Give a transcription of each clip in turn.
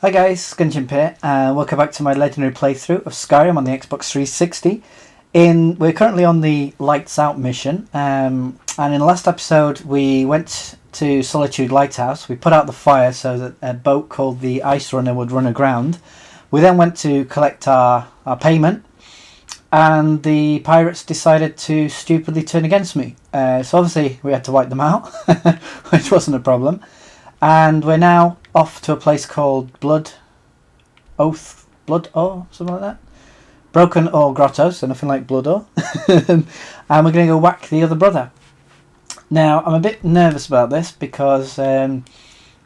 Hi guys, Skinchimp here, and welcome back to my legendary playthrough of Skyrim on the Xbox 360. We're currently on the Lights Out mission, and in the last episode we went to Solitude Lighthouse. We put out the fire so that a boat called the Ice Runner would run aground. We then went to collect our payment, and the pirates decided to stupidly turn against me. So obviously we had to wipe them out, which wasn't a problem. And we're now off to a place called Blood Oar, something like that. Broken Oar Grotto, so nothing like Blood Oar. And we're going to go whack the other brother. Now, I'm a bit nervous about this because on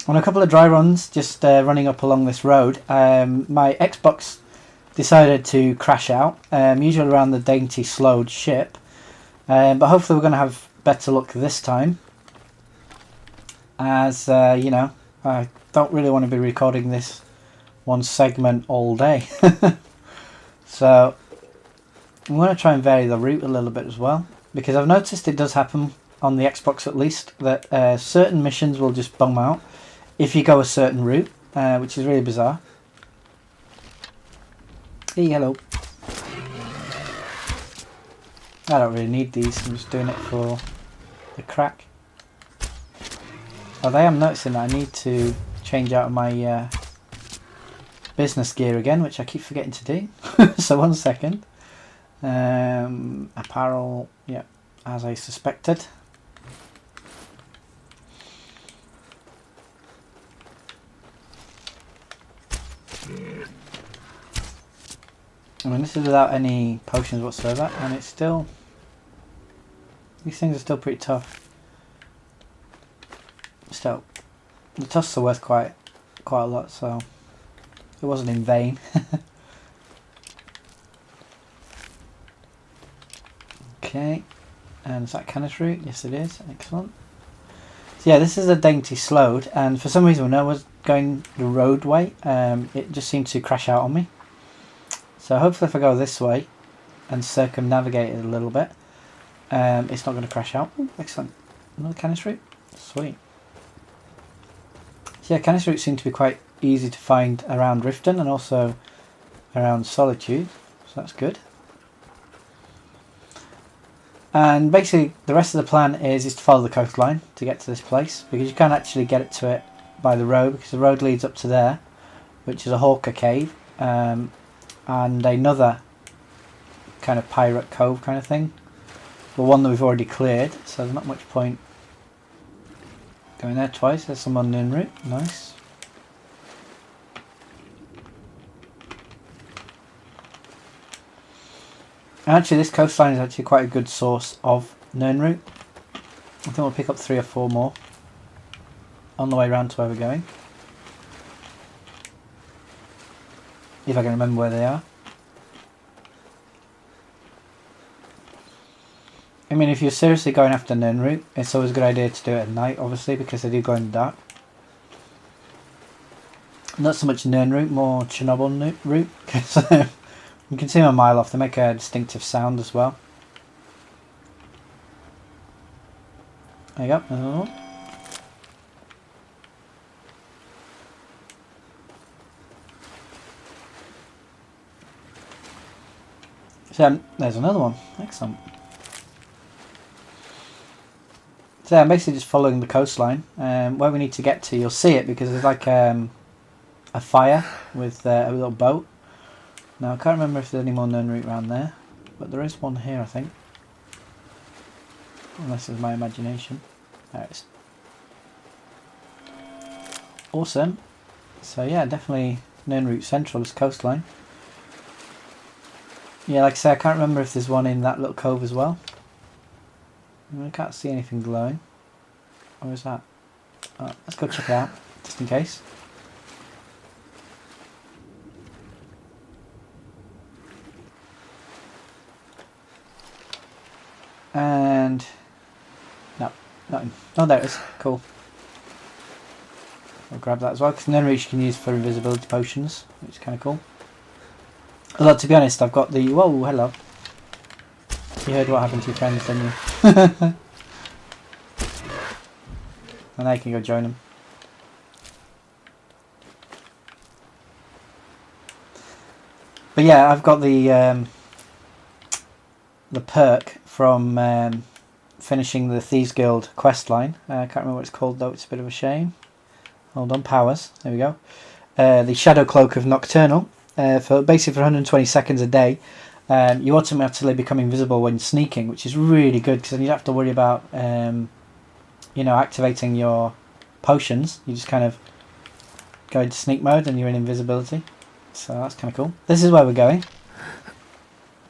a couple of dry runs, just running up along this road, my Xbox decided to crash out, usually around the dainty slowed ship. But hopefully we're going to have better luck this time. As you know, I don't really want to be recording this one segment all day. So I'm going to try and vary the route a little bit as well, because I've noticed it does happen on the Xbox at least that certain missions will just bum out if you go a certain route, which is really bizarre. Hey, hello. I don't really need these, I'm just doing it for the crack. Although I am noticing that I need to change out of my business gear again, which I keep forgetting to do. So 1 second. Apparel, yeah, as I suspected. I mean, this is without any potions whatsoever, and it's still... These things are still pretty tough. Still, the tusks are worth quite a lot, so it wasn't in vain. Okay, and is that Nirnroot? Yes, it is. Excellent. So yeah, this is a dainty slowed, and for some reason when I was going the roadway, it just seemed to crash out on me. So hopefully if I go this way and circumnavigate it a little bit, it's not going to crash out. Ooh, excellent. Another Nirnroot? Sweet. So yeah, Nirnroot seem to be quite easy to find around Riften and also around Solitude, so that's good. And basically the rest of the plan is to follow the coastline to get to this place, because you can't actually get to it by the road, because the road leads up to there, which is a Hawker cave, and another kind of pirate cove kind of thing, but one that we've already cleared, so there's not much point going there twice. There's some on Nirnroot. Nice. Actually, this coastline is actually quite a good source of Nirnroot. I think we'll pick up 3 or 4 more on the way around to where we're going. If I can remember where they are. I mean, if you're seriously going after Nirnroot, it's always a good idea to do it at night, obviously, because they do go in the dark. Not so much Nirnroot, more Chernobyl root, because you can see them a mile off. They make a distinctive sound as well. There you go. Another one. So there's another one. Excellent. So I'm basically just following the coastline. Where we need to get to, you'll see it because there's like a fire with a little boat. Now I can't remember if there's any more Nirnroot around there, but there is one here I think. Unless it's my imagination. There it is. Awesome. So yeah, definitely Nirnroot Central is coastline. Yeah, like I say, I can't remember if there's one in that little cove as well. I can't see anything glowing. Where is that? Oh, let's go check it out, just in case. And... no, nothing. Oh, there it is. Cool. I'll grab that as well, because Nirnroot you can use for invisibility potions, which is kind of cool. Although, to be honest, I've got the... Whoa, hello. You heard what happened to your friends, didn't you? And I can go join them. But yeah, I've got the perk from finishing the Thieves Guild quest line. I can't remember what it's called though, it's a bit of a shame. Hold on, powers, there we go. The Shadow Cloak of Nocturnal, for basically for 120 seconds a day. You automatically become invisible when sneaking, which is really good because then you don't have to worry about activating your potions. You just kind of go into sneak mode and you're in invisibility. So that's kind of cool. This is where we're going.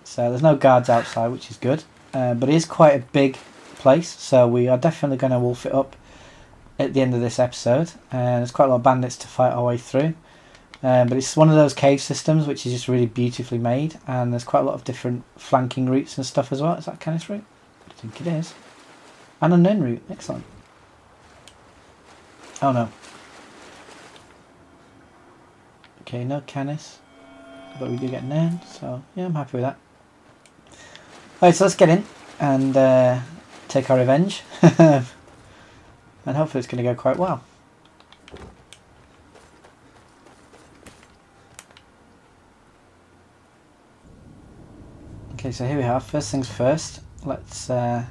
So there's no guards outside, which is good. But it is quite a big place, so we are definitely going to wolf it up at the end of this episode. There's quite a lot of bandits to fight our way through. But it's one of those cave systems which is just really beautifully made, and there's quite a lot of different flanking routes and stuff as well. Is that Canis route? I think it is. And a Nirnroot. Excellent. Oh no. Okay, no Canis. But we do get Nirn, so yeah, I'm happy with that. Alright, so let's get in and take our revenge. And hopefully it's going to go quite well. Okay, so here we are. First things first, let's do a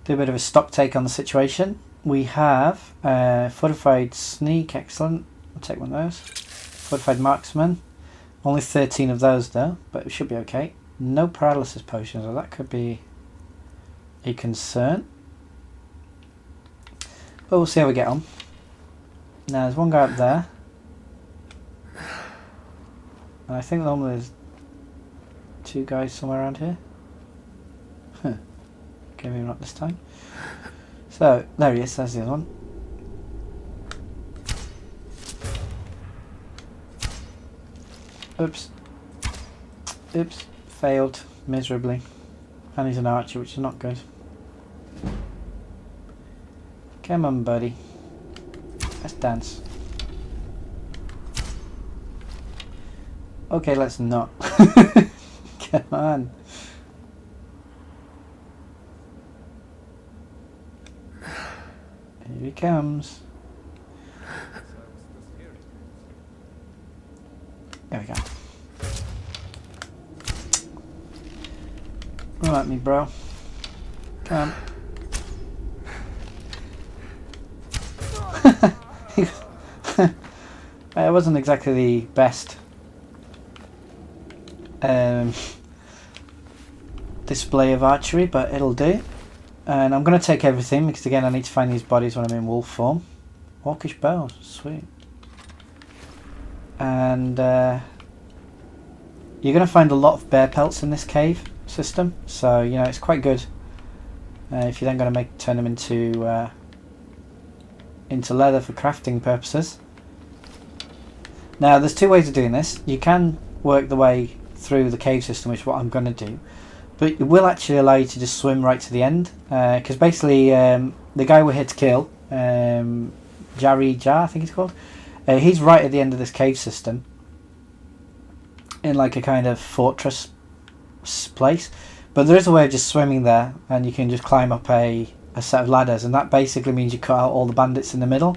bit of a stock take on the situation. We have Fortified Sneak, excellent. I'll take one of those. Fortified Marksman. Only 13 of those though, but it should be okay. No paralysis potions, so that could be a concern. But we'll see how we get on. Now there's one guy up there. And I think normally there's two guys somewhere around here. Huh. Okay, maybe not this time. So, there he is, there's the other one. Oops. Oops. Failed miserably. And he's an archer, which is not good. Come on, buddy. Let's dance. Okay, let's not. Come on. Here he comes. There we go. Come at me, bro. Come on. It wasn't exactly the best display of archery, but it'll do. And I'm going to take everything because again I need to find these bodies when I'm in wolf form. Orcish bow, sweet. And you're going to find a lot of bear pelts in this cave system, so you know it's quite good if you're then going to turn them into leather for crafting purposes. Now there's two ways of doing this. You can work the way through the cave system, which is what I'm going to do, but it will actually allow you to just swim right to the end, because basically the guy we're here to kill, Jaree-Ra I think he's called, he's right at the end of this cave system in like a kind of fortress place, but there is a way of just swimming there and you can just climb up a set of ladders, and that basically means you cut out all the bandits in the middle.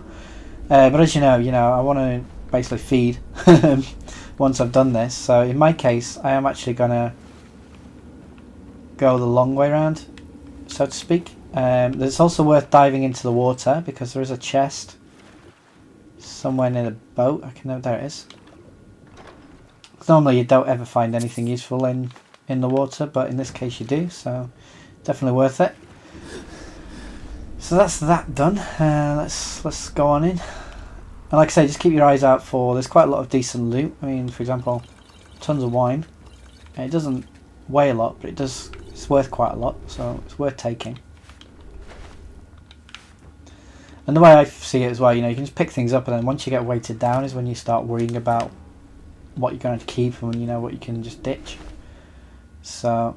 But as you know I want to basically feed once I've done this, so in my case I am actually going to go the long way around, so to speak. It's also worth diving into the water because there is a chest somewhere near the boat. I can know there it is. Normally you don't ever find anything useful in the water, but in this case you do, so definitely worth it. So that's that done. Let's go on in. And like I say, just keep your eyes out for, there's quite a lot of decent loot. I mean, for example, tons of wine. And it doesn't weigh a lot, but it's worth quite a lot, so it's worth taking. And the way I see it as well, you can just pick things up, and then once you get weighted down is when you start worrying about what you're going to keep and what you can just ditch. So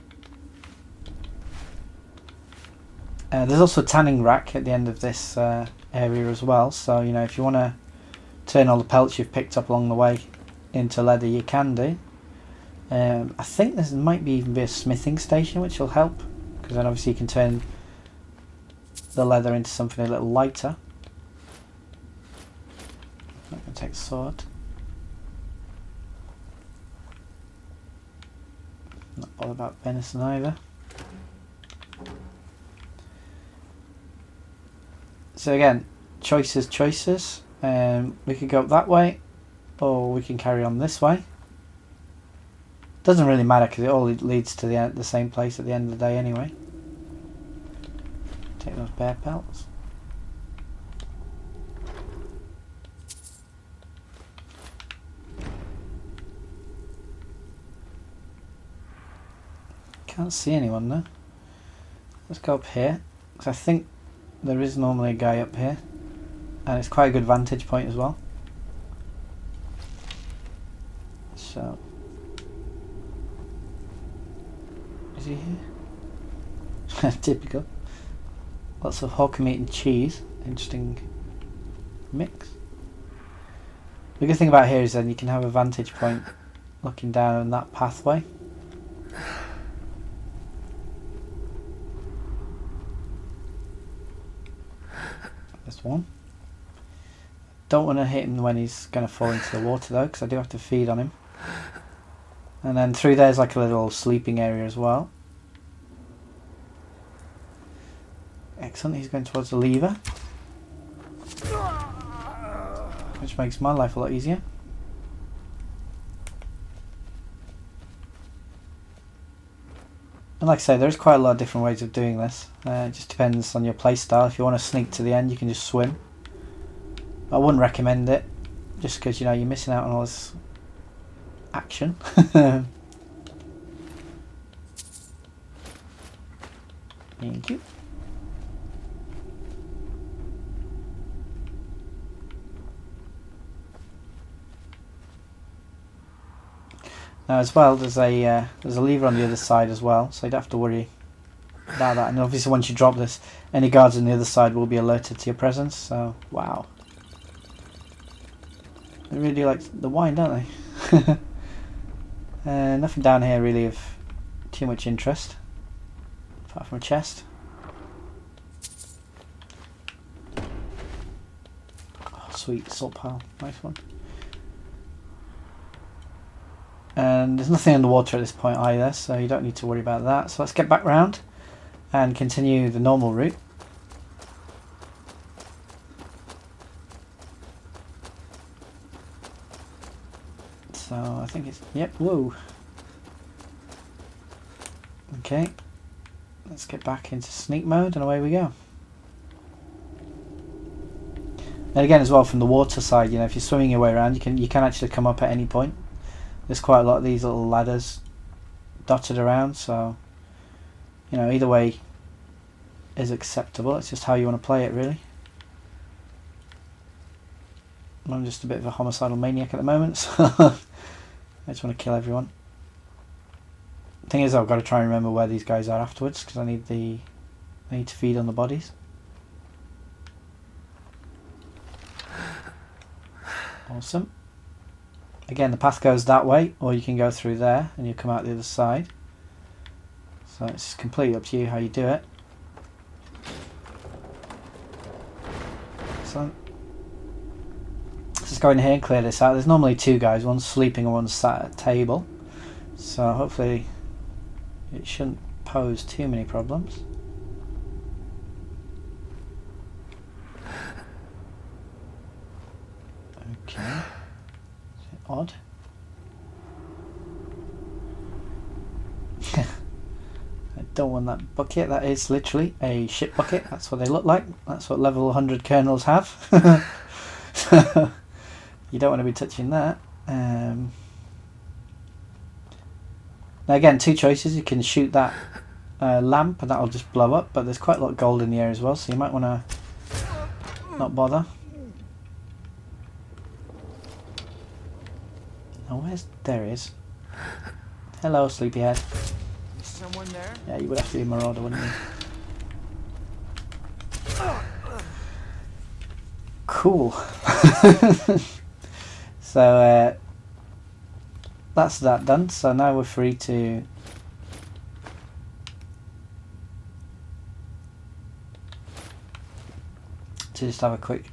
there's also a tanning rack at the end of this area as well, so if you want to turn all the pelts you've picked up along the way into leather, you can do. I think there might even be a smithing station which will help, because then obviously you can turn the leather into something a little lighter. I'm going to take the sword. Not bothered about venison either. So again, choices. We could go up that way, or we can carry on this way. Doesn't really matter because it all leads to the same place at the end of the day anyway. Take those bear pelts. Can't see anyone though. Let's go up here, because I think there is normally a guy up here, and it's quite a good vantage point as well. So, is he here? Typical. Lots of hawk meat and cheese. Interesting mix. The good thing about here is then you can have a vantage point looking down on that pathway. This one. Don't want to hit him when he's going to fall into the water though, because I do have to feed on him. And then through there's like a little sleeping area as well. Excellent, he's going towards the lever, which makes my life a lot easier. And like I say, there's quite a lot of different ways of doing this. It just depends on your play style. If you want to sneak to the end, you can just swim. I wouldn't recommend it, just because you know you're missing out on all this action. Thank you. Now as well, there's a lever on the other side as well, so you don't have to worry about that. And obviously once you drop this, any guards on the other side will be alerted to your presence, so wow. They really like the wine, don't they? Nothing down here really of too much interest, apart from a chest. Oh, sweet, salt pile, nice one. And there's nothing underwater at this point either, so you don't need to worry about that. So let's get back round and continue the normal route. So I think it's, yep, whoa. Okay, let's get back into sneak mode and away we go. And again as well, from the water side, you know, if you're swimming your way around, you can actually come up at any point. There's quite a lot of these little ladders dotted around, so you know, either way is acceptable. It's just how you want to play it really. I'm just a bit of a homicidal maniac at the moment, so I just want to kill everyone. The thing is, I've got to try and remember where these guys are afterwards, because I need to feed on the bodies. Awesome. Again, the path goes that way, or you can go through there and you come out the other side. So it's completely up to you how you do it. Excellent. Let's just go in here and clear this out. There's normally two guys, one's sleeping and one's sat at a table. So hopefully it shouldn't pose too many problems. Okay. Odd. I don't want that bucket. That is literally a shit bucket. That's what they look like. That's what level 100 kernels have. So you don't want to be touching that. Now again, two choices. You can shoot that lamp and that'll just blow up, but there's quite a lot of gold in the air as well, so you might want to not bother. Oh, there is. Hello, sleepyhead. Someone there? Yeah, you would have to be a marauder, wouldn't you? Cool. So that's that done. So now we're free to just have a quick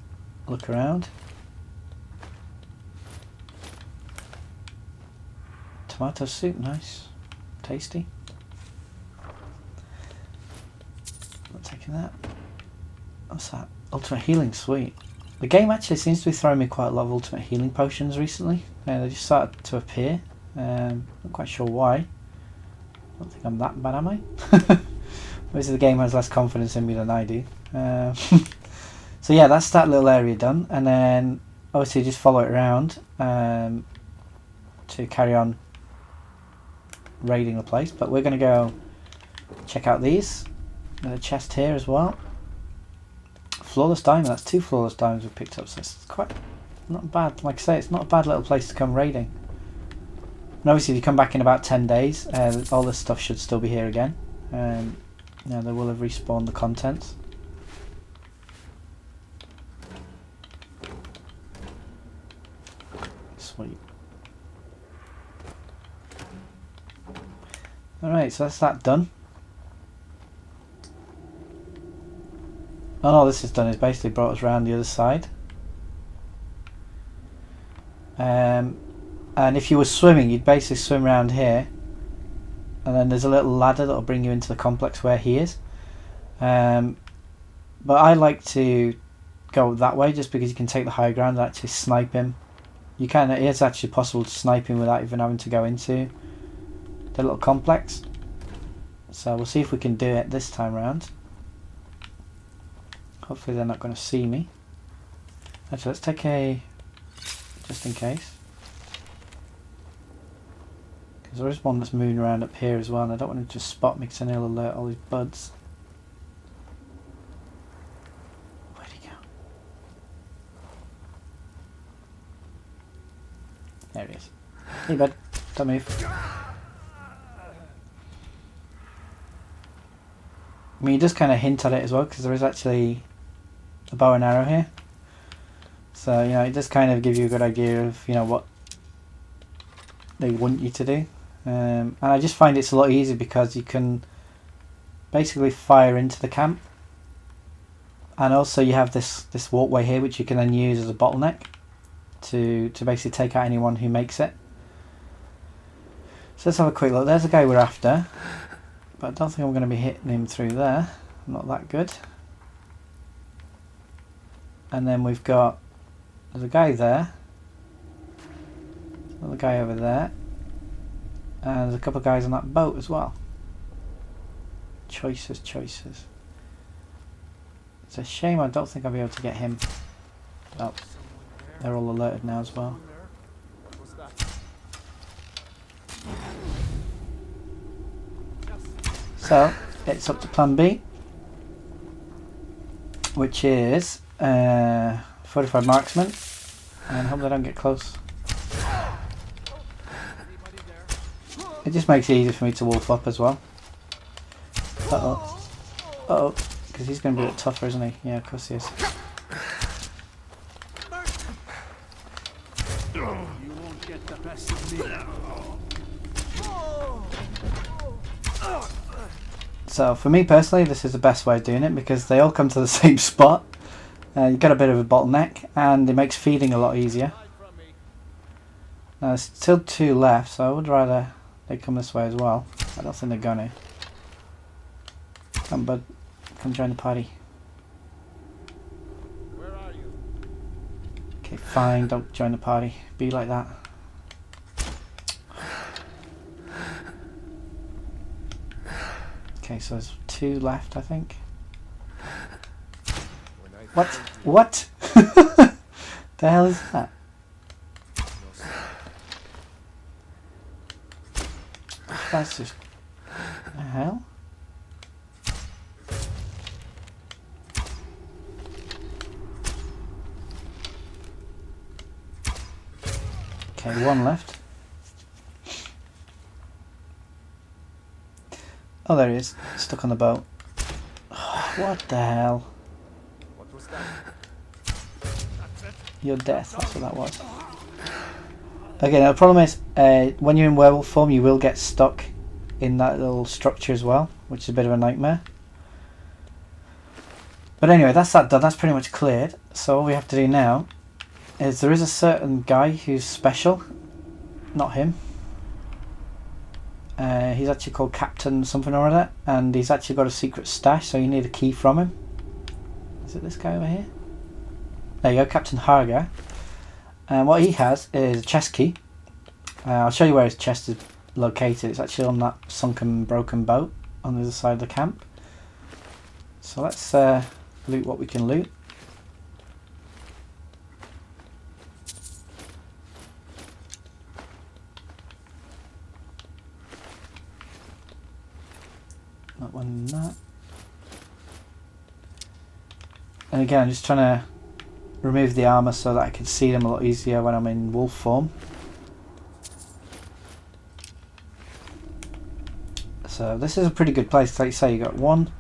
look around. Tomato soup, nice. tasty. Not taking that. What's that? Ultimate healing, sweet. The game actually seems to be throwing me quite a lot of ultimate healing potions recently. They just started to appear. Not quite sure why. I don't think I'm that bad, am I? Obviously the game has less confidence in me than I do. So yeah, that's that little area done. And then obviously just follow it around to carry on raiding the place. But we're going to go check out these. There's a chest here as well. Flawless diamond, that's 2 flawless diamonds we've picked up, so it's quite not bad. Like I say, it's not a bad little place to come raiding. And obviously if you come back in about 10 days, all this stuff should still be here again. Now they will have respawned the contents. Sweet. Alright, so that's that done. And all this has done is basically brought us around the other side. And if you were swimming, you'd basically swim around here. And then there's a little ladder that'll bring you into the complex where he is. But I like to go that way just because you can take the high ground and actually snipe him. You can, it is actually possible to snipe him without even having to go into the little complex. So we'll see if we can do it this time round. Hopefully they're not going to see me. Actually, let's take a... just in case. Because there is one that's moving around up here as well, and I don't want him to just spot me because then he'll alert all these buds. Where'd he go? There he is. Hey bud, don't move. I mean, he does kind of hint at it as well, because there is actually a bow and arrow here. So, you know, it does kind of give you a good idea of, you know, what they want you to do. And I just find it's a lot easier because you can basically fire into the camp. And also you have this walkway here, which you can then use as a bottleneck to basically take out anyone who makes it. So let's have a quick look. There's the guy we're after. But I don't think I'm going to be hitting him through there. I'm not that good. And then we've got... there's a guy there. Another guy over there. And there's a couple of guys on that boat as well. Choices, choices. It's a shame I don't think I'll be able to get him. Oh, they're all alerted now as well. So, it's up to plan B, which is 45 marksman, and hope they don't get close. It just makes it easier for me to wolf up as well. Uh-oh. Uh-oh, because he's going to be a bit tougher, isn't he? Yeah, of course he is. You won't get the best of me. So for me personally, this is the best way of doing it because they all come to the same spot. You've got a bit of a bottleneck and it makes feeding a lot easier. Now there's still 2 left, so I would rather they come this way as well. I don't think they're gonna. Come bud, come join the party. Where are you? Okay, fine, don't join the party. Be like that. Okay, so there's 2 left, I think. What? What? The hell is that? That's just... the hell? Okay, 1 left. Oh, there he is. Stuck on the boat. What the hell? What was that? That's it. Your death, that's what that was. Okay, now the problem is, when you're in werewolf form, you will get stuck in that little structure as well, which is a bit of a nightmare. But anyway, that's that done. That's pretty much cleared. So all we have to do now is there is a certain guy who's special. Not him. He's actually called Captain something or other, and he's actually got a secret stash, so you need a key from him. Is it this guy over here? There you go, Captain Hargar. And what he has is a chest key. I'll show you where his chest is located. It's actually on that sunken, broken boat on the other side of the camp. So let's loot what we can loot. Not one that. And again, I'm just trying to remove the armor so that I can see them a lot easier when I'm in wolf form. So this is a pretty good place. Like you say, you got one.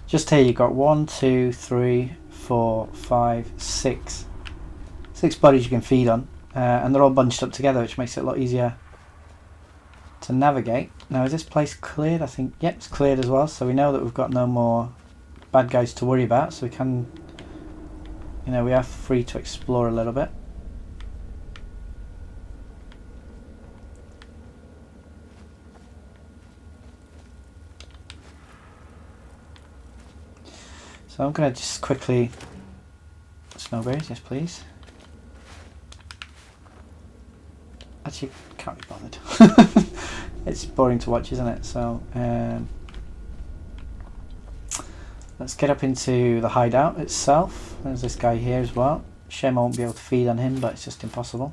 Just here, you got 1, 2, 3, 4, 5, 6. 6 bodies you can feed on, and they're all bunched up together, which makes it a lot easier to navigate. Now, is this place cleared? I think, yep, it's cleared as well. So we know that we've got no more bad guys to worry about. So we can, you know, we are free to explore a little bit. So I'm going to just quickly... Snowberries, yes please. Actually, can't be bothered. It's boring to watch, isn't it? So let's get up into the hideout itself. There's this guy here as well. Shame I won't be able to feed on him, but it's just impossible.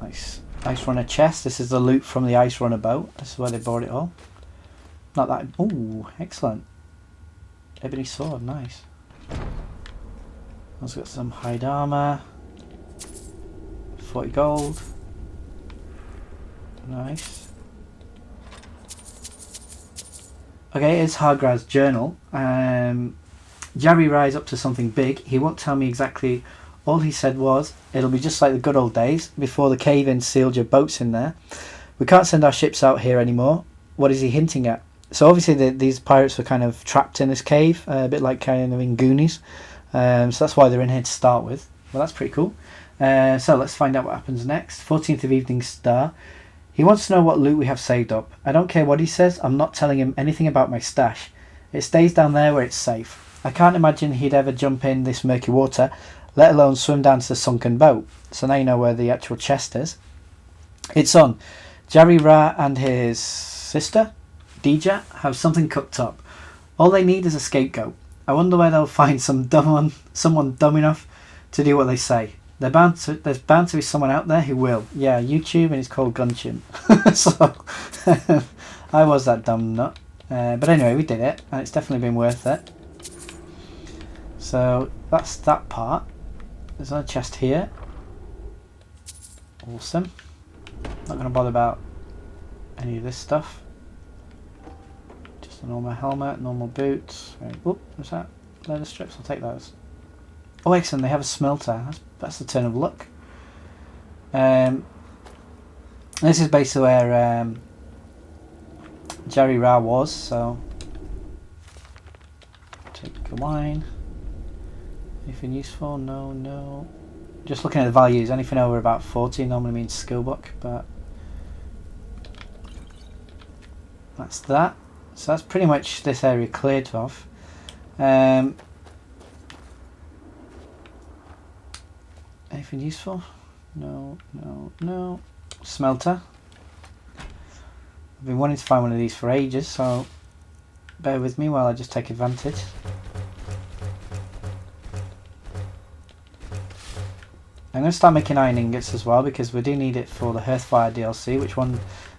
Nice. Ice Runner chest. This is the loot from the Ice Runner boat. This is where they bought it all. Not that... Ooh, excellent. Ebony sword, nice. Also got some hide armor. 40 gold. Nice. Okay, it's Hargar's journal. Jaree-Ra is up to something big. He won't tell me exactly. All he said was, it'll be just like the good old days, before the cave-in sealed your boats in there. We can't send our ships out here anymore. What is he hinting at? So obviously these pirates were kind of trapped in this cave, a bit like kind of in Goonies. So that's why they're in here to start with. Well, that's pretty cool. So let's find out what happens next. 14th of Evening Star. He wants to know what loot we have saved up. I don't care what he says, I'm not telling him anything about my stash. It stays down there where it's safe. I can't imagine he'd ever jump in this murky water, let alone swim down to the sunken boat. So now you know where the actual chest is. It's on. Jaree-Ra and his sister, Dija, have something cooked up. All they need is a scapegoat. I wonder where they'll find someone dumb enough to do what they say. There's bound to be someone out there who will. Yeah, YouTube, and it's called Gunchim. So, I was that dumb nut. But anyway, we did it, and it's definitely been worth it. So, that's that part. There's another chest here. Awesome. Not going to bother about any of this stuff. Just a normal helmet, normal boots. Right. Oop, what's that? Leather strips, I'll take those. Oh, excellent, they have a smelter. That's the turn of luck. This is basically where Jaree-Ra was, so take the wine. Anything useful? No, no. Just looking at the values, anything over about 40 normally means skill book, but that's that. So that's pretty much this area cleared off. Anything useful? No, no, no. Smelter. I've been wanting to find one of these for ages, so bear with me while I just take advantage. I'm going to start making iron ingots as well, because we do need it for the Hearthfire DLC, which one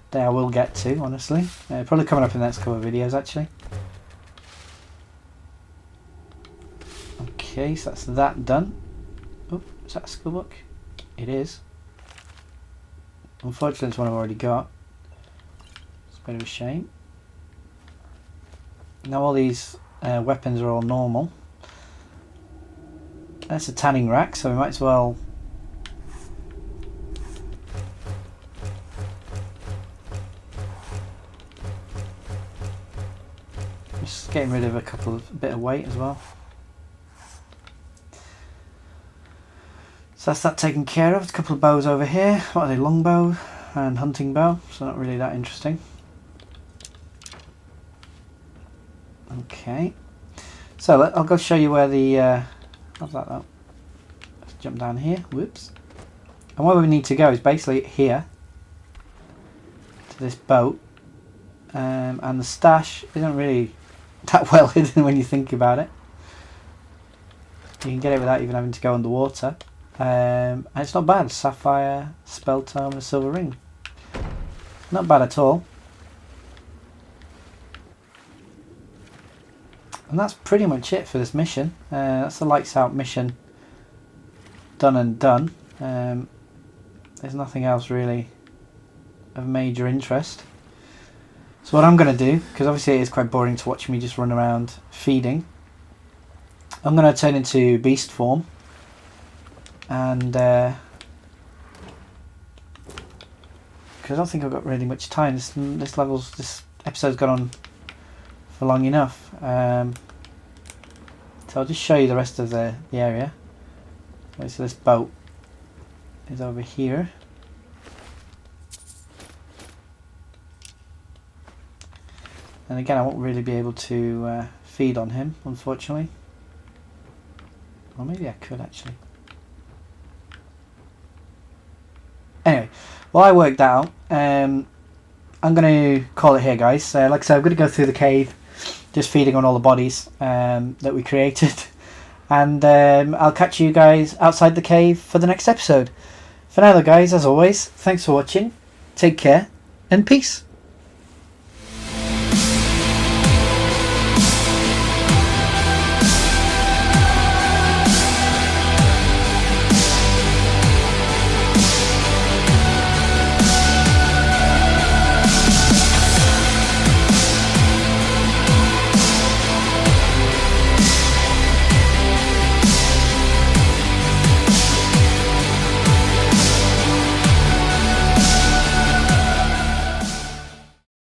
day I will get to, honestly. Probably coming up in the next couple of videos, actually. Okay, so that's that done. Oh, is that a skill book? It is. Unfortunately, it's one I've already got. It's a bit of a shame. Now all these weapons are all normal. That's a tanning rack, so we might as well just getting rid of a bit of weight as well. So that's that taken care of. There's a couple of bows over here. What are they? Longbow and hunting bow. So not really that interesting. Okay. So I'll go show you where the... how's that though? Let's jump down here. Whoops. And where we need to go is basically here. To this boat. And the stash isn't really that well hidden when you think about it. You can get it without even having to go underwater. And it's not bad. Sapphire, spell tome, and silver ring. Not bad at all. And that's pretty much it for this mission. That's the lights out mission done and done. There's nothing else really of major interest. So what I'm going to do, because obviously it is quite boring to watch me just run around feeding, I'm going to turn into beast form. And because I don't think I've got really much time. This episode's gone on for long enough. So I'll just show you the rest of the area. Okay, so this boat is over here. And again, I won't really be able to feed on him, unfortunately. Or maybe I could actually. Anyway, well, I worked out. I'm going to call it here, guys. Like I said, I'm going to go through the cave, just feeding on all the bodies that we created. And I'll catch you guys outside the cave for the next episode. For now, though, guys, as always, thanks for watching. Take care, and peace.